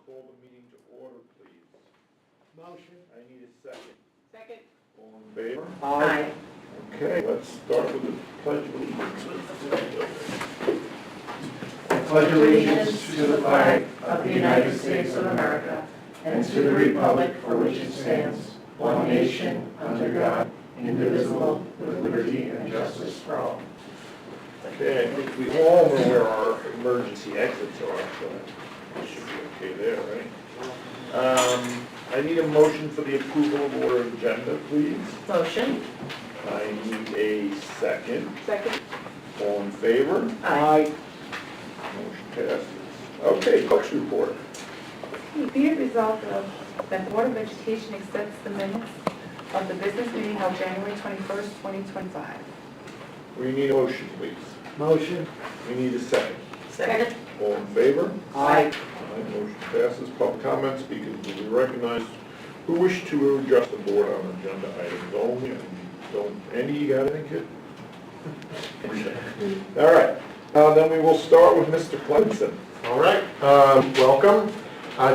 call the meeting to order, please? Motion. I need a second. Second. All in favor? Aye. Okay, let's start with the pledge of allegiance. I pledge allegiance to the flag of the United States of America and to the republic for which it stands, one nation, under God, indivisible, with liberty and justice for all. Okay, I think we all know where our emergency exits are, so that should be okay there, right? I need a motion for the approval of order agenda, please. Motion. I need a second. Second. All in favor? Aye. Motion passes. Okay, clerk's report. Be it resolved that the Board of Education accepts the minutes of the business meeting held January 21st, 2025. We need a motion, please. Motion. We need a second. Second. All in favor? Aye. Motion passes. Public comment, speakers will be recognized who wish to address the board on agenda items only. And don't, Andy, you got anything, kid? All right, then we will start with Mr. Clemson. All right, welcome.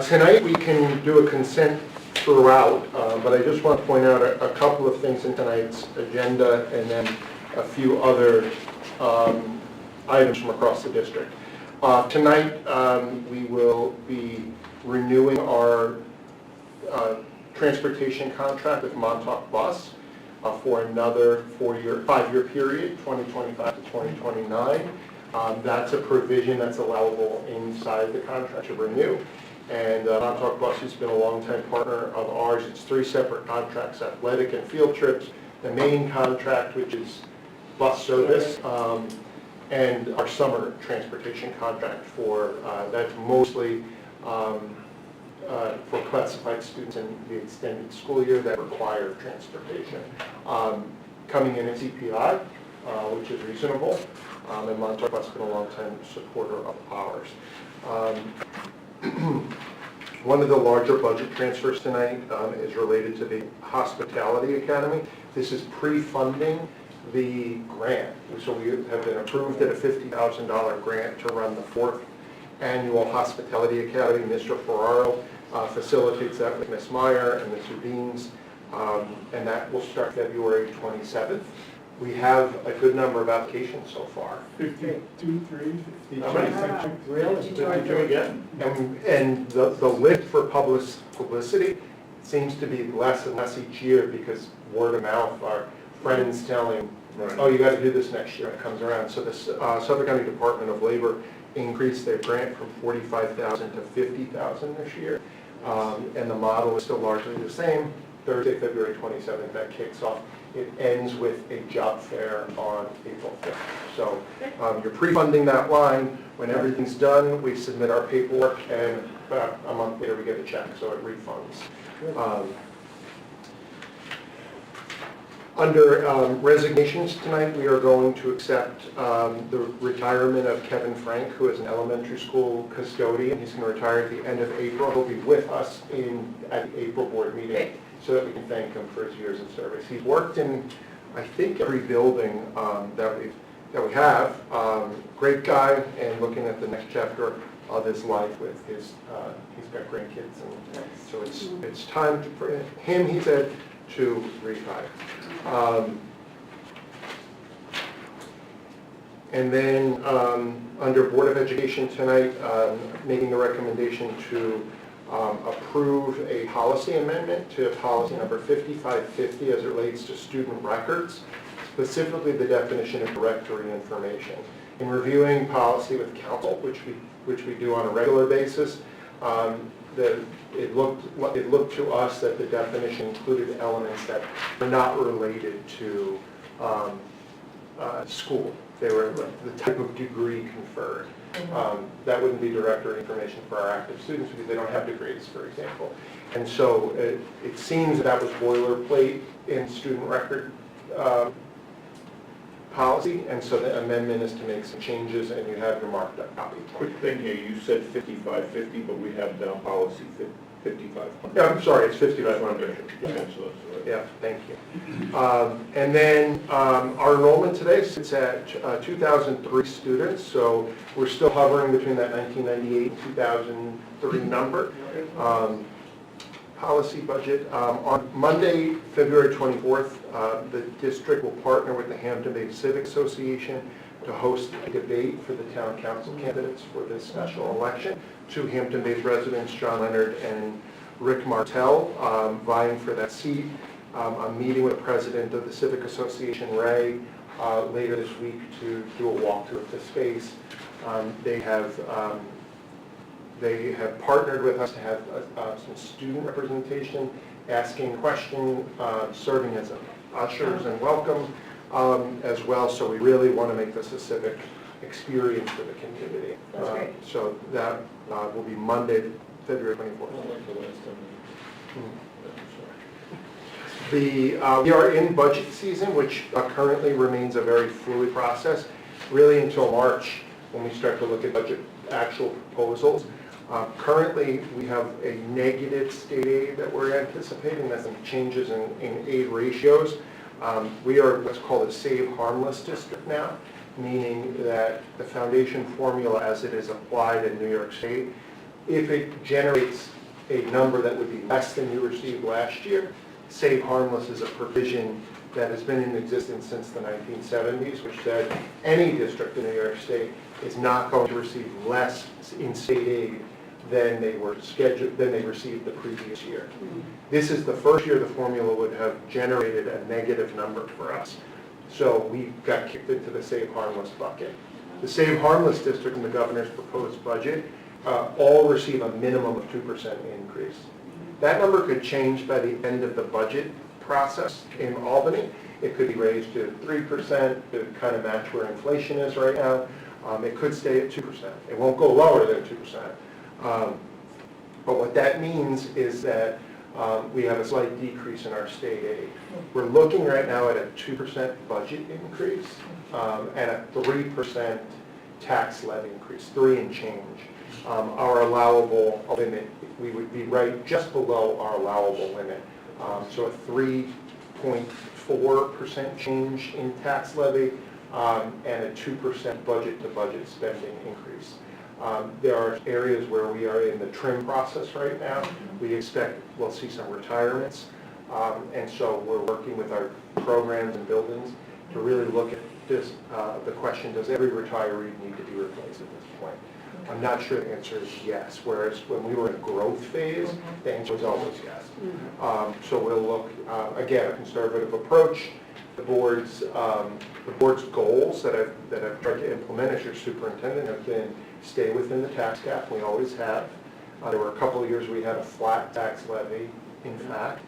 Tonight we can do a consent throughout, but I just want to point out a couple of things in tonight's agenda and then a few other items from across the district. Tonight we will be renewing our transportation contract with Montauk Bus for another 5-year period, 2025 to 2029. That's a provision that's allowable inside the contract to renew. And Montauk Bus has been a long-time partner of ours. It's 3 separate contracts, athletic and field trips, the main contract, which is bus service, and our summer transportation contract for, that's mostly for classified students in the extended school year that require transportation. Coming in at CPI, which is reasonable, and Montauk Bus has been a long-time supporter of ours. One of the larger budget transfers tonight is related to the Hospitality Academy. This is pre-funding the grant. So we have been approved at a $50,000 grant to run the 4th annual Hospitality Academy. Mr. Ferraro facilitates that with Ms. Meyer and Mr. Deans, and that will start February 27th. We have a good number of applications so far. 52, 3, How many? 52. Really? 52 again? And the lift for publicity seems to be less and less each year because word of mouth, our friends telling, Right. oh, you got to do this next year, it comes around. So the Suffolk County Department of Labor increased their grant from $45,000 to $50,000 this year. And the model is still largely the same. Thursday, February 27th, that kicks off. It ends with a job fair on April 5th. So you're pre-funding that line. When everything's done, we submit our paperwork, and about a month later we get a check, so it refunds. Under resignations tonight, we are going to accept the retirement of Kevin Frank, who is an elementary school custodian. He's going to retire at the end of April. He'll be with us at the April board meeting so that we can thank him for his years of service. He's worked in, I think, every building that we have. Great guy, and looking at the next chapter of his life with his, he's got grandkids, and so it's time for him, he said, to retire. And then under Board of Education tonight, making a recommendation to approve a policy amendment to policy number 5550 as it relates to student records, specifically the definition of directory information. In reviewing policy with council, which we do on a regular basis, it looked to us that the definition included elements that were not related to school. They were the type of degree conferred. That wouldn't be directory information for our active students because they don't have degrees, for example. And so it seems that was boilerplate in student record policy, and so the amendment is to make some changes, and you have your marked up copy. Quick thing here, you said 5550, but we have down policy 5,500. Yeah, I'm sorry, it's 5,500. Okay, so that's all right. Yeah, thank you. And then our enrollment today sits at 2,003 students, so we're still hovering between that 1998 and 2003 number. Policy budget. On Monday, February 24th, the district will partner with the Hampton Bay Civic Association to host a debate for the town council candidates for this special election. Two Hampton Bay residents, John Leonard and Rick Martell, vying for that seat. I'm meeting with the president of the Civic Association, Ray, later this week to do a walkthrough of the space. They have partnered with us to have some student representation, asking questions, serving as ushers and welcome as well. So we really want to make this a civic experience for the community. That's great. So that will be Monday, February 24th. Like the last time. We are in budget season, which currently remains a very fluid process, really until March when we start to look at budget actual proposals. Currently, we have a negative state aid that we're anticipating. That's some changes in aid ratios. We are what's called a save harmless district now, meaning that the foundation formula as it is applied in New York State, if it generates a number that would be less than you received last year, save harmless is a provision that has been in existence since the 1970s, which said any district in New York State is not going to receive less in state aid than they received the previous year. This is the first year the formula would have generated a negative number for us. So we got kicked into the save harmless bucket. The save harmless district in the governor's proposed budget all receive a minimum of 2% increase. That number could change by the end of the budget process in Albany. It could be raised to 3% to kind of match where inflation is right now. It could stay at 2%. It won't go lower than 2%. But what that means is that we have a slight decrease in our state aid. We're looking right now at a 2% budget increase and a 3% tax levy increase, 3 and change. Our allowable limit, we would be right just below our allowable limit. So a 3.4% change in tax levy and a 2% budget-to-budget spending increase. There are areas where we are in the trim process right now. We expect we'll see some retirements. And so we're working with our programs and buildings to really look at this, the question, does every retiree need to be replaced at this point? I'm not sure the answer is yes, whereas when we were in a growth phase, the answer was always yes. So we'll look, again, a conservative approach. The board's goals that I've tried to implement as your superintendent have been stay within the tax cap. We always have. There were a couple of years we had a flat tax levy, in fact.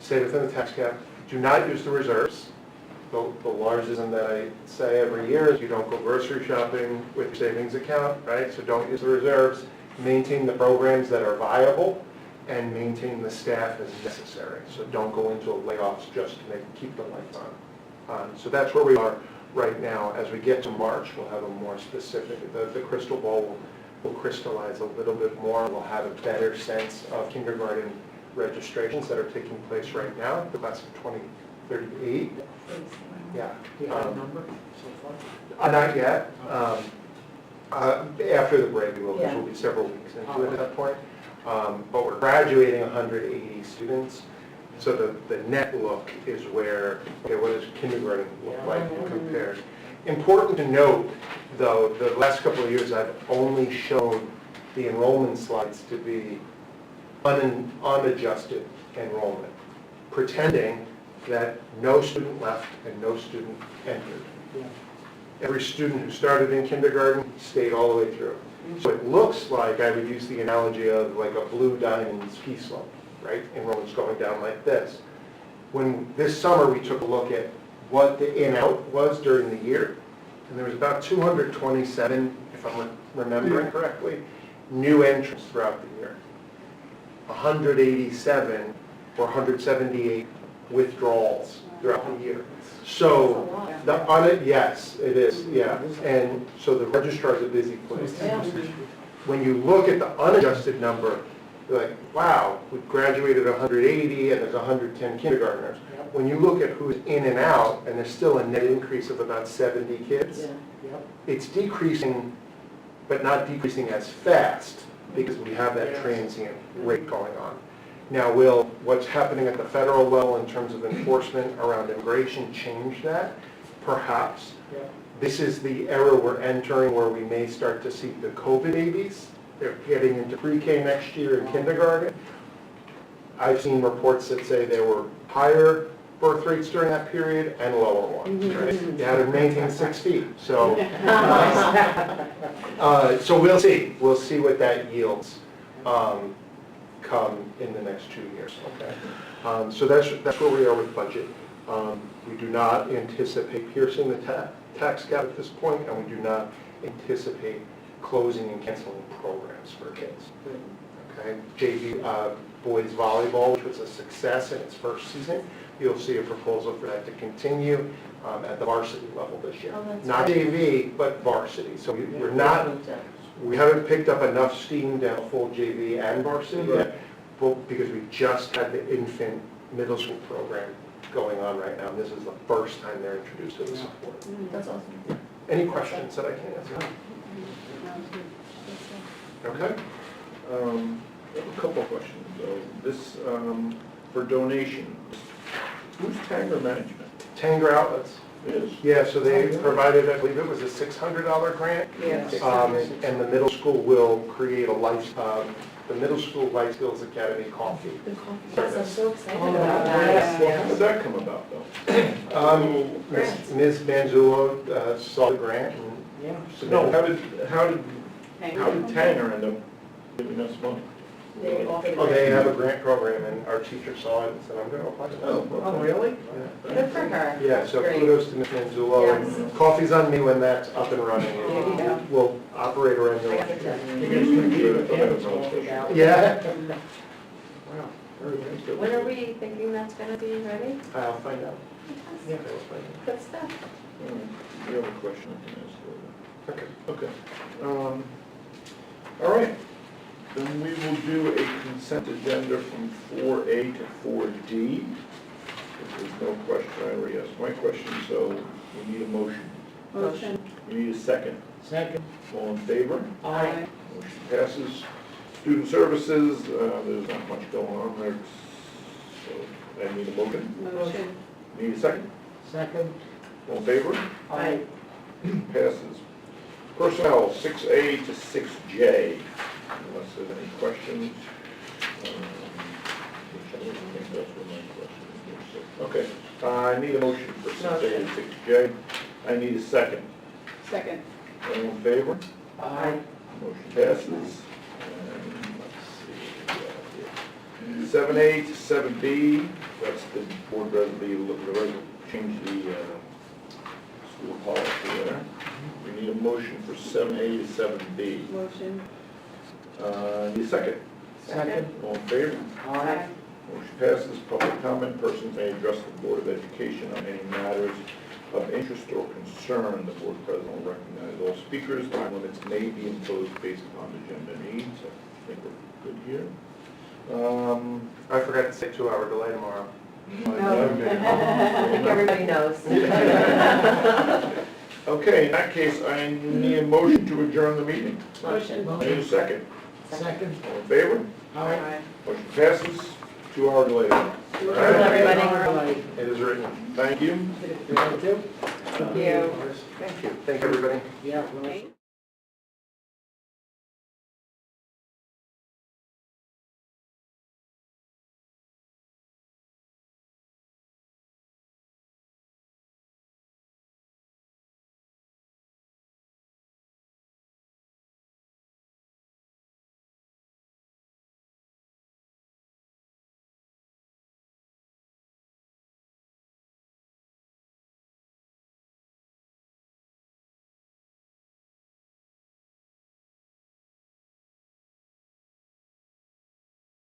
Stay within the tax cap. Do not use the reserves. The largesm that I say every year is you don't go grocery shopping with your savings account, right? So don't use the reserves. Maintain the programs that are viable and maintain the staff as necessary. So don't go into layoffs just to keep the lights on. So that's where we are right now. As we get to March, we'll have a more specific, the crystal ball will crystallize a little bit more. We'll have a better sense of kindergarten registrations that are taking place right now, the class of 2038. Yeah. Do you have a number so far? Not yet. After the break, we will, because we'll be several weeks into it at that point. But we're graduating 180 students. So the net look is where, okay, what does kindergarten look like compared? Important to note, though, the last couple of years I've only shown the enrollment slides to be unadjusted enrollment, pretending that no student left and no student entered. Every student who started in kindergarten stayed all the way through. So it looks like, I would use the analogy of like a blue diamond ski slope, right? Enrollment's going down like this. When this summer we took a look at what the in-out was during the year, and there was about 227, if I'm remembering correctly, new entrants throughout the year. 187 or 178 withdrawals throughout the year. So, yes, it is, yeah. And so the registrar is a busy place. When you look at the unadjusted number, You're like, wow, we graduated 180 and there's 110 kindergartners. Yep. When you look at who's in and out, and there's still a net increase of about 70 kids, Yep. it's decreasing, but not decreasing as fast because we have that Yes. transient rate going on. Now, will what's happening at the federal level in terms of enforcement around immigration change that? Perhaps. Yep. This is the era we're entering where we may start to see the COVID babies. They're getting into pre-K next year and kindergarten. I've seen reports that say there were higher birth rates during that period and lower ones. Right? You had to maintain 6 feet. So, so we'll see. We'll see what that yields come in the next 2 years. Okay. So that's where we are with budget. We do not anticipate piercing the tax cap at this point, and we do not anticipate closing and canceling programs for kids. Okay, JV boys volleyball, which was a success in its first season, you'll see a proposal for that to continue at the varsity level this year. Oh, that's Not great. JV, but varsity. So we haven't picked up enough steam down full JV and varsity yet, because we just had the infant middle school program going on right now, and this is the first time they're introduced to the support. That's awesome. Any questions that I can answer? Okay? I have a couple of questions, though. This, for donations, who's Tanger Management? Tanger Outlets. Is? Yeah, so they provided, I believe it was a $600 grant. Yes. And the middle school will create the Middle School Life Skills Academy coffee. The coffee. Yes, I'm so excited Oh, about yes. that. Well, how did that come about, though? Ms. Manzullo saw the grant and Yeah. No, how did Tanger end up giving us money? oh, they have a grant program, and our teacher saw it and said, I'm going to apply to that. Oh, really? Yeah. Good for her. Yeah, so Great. kudos to Ms. Manzullo. Yes. And coffee's on me when that's up and running. There you go. We'll operate around I got the the... check. You guys can keep the campus all about. Yeah, Wow, very good. When are we thinking that's gonna be ready? I'll find out. Yeah. I'll find out. Good stuff. You have a question I can ask later. Okay. Okay. All right. Then we will do a consent agenda from 4A to 4D. If there's no question, I already asked my question, so we need a motion. Motion. We need a second. Second. All in favor? Aye. Motion passes. Student services, there's not much going on there, so I need a motion. Motion. Need a second? Second. All in favor? Aye. Passes. Personnel, 6A to 6J, unless there's any questions. Which I don't think that's what my question is. Okay, I need a motion for 6A to 6J. I need a second. Second. All in favor? Aye. Motion passes. And let's see, 7A to 7B, that's the board change the school policy there. We need a motion for 7A to 7B. Motion. Need a second. Second. All in favor? Aye. Motion passes. Public comment. Persons may address the Board of Education on any matters of interest or concern. The board president will recognize all speakers. Time limits may be imposed based upon agenda needs. I think we're good here. I forgot to say 2-hour delay tomorrow. I think everybody knows. Okay, in that case, I need a motion to adjourn the meeting. Motion. I need a second. Second. All in favor? Aye. Motion passes. 2 hours later. Everybody. It is written. Thank you. Thank you. Thank you. Thank you, everybody. Yeah. well,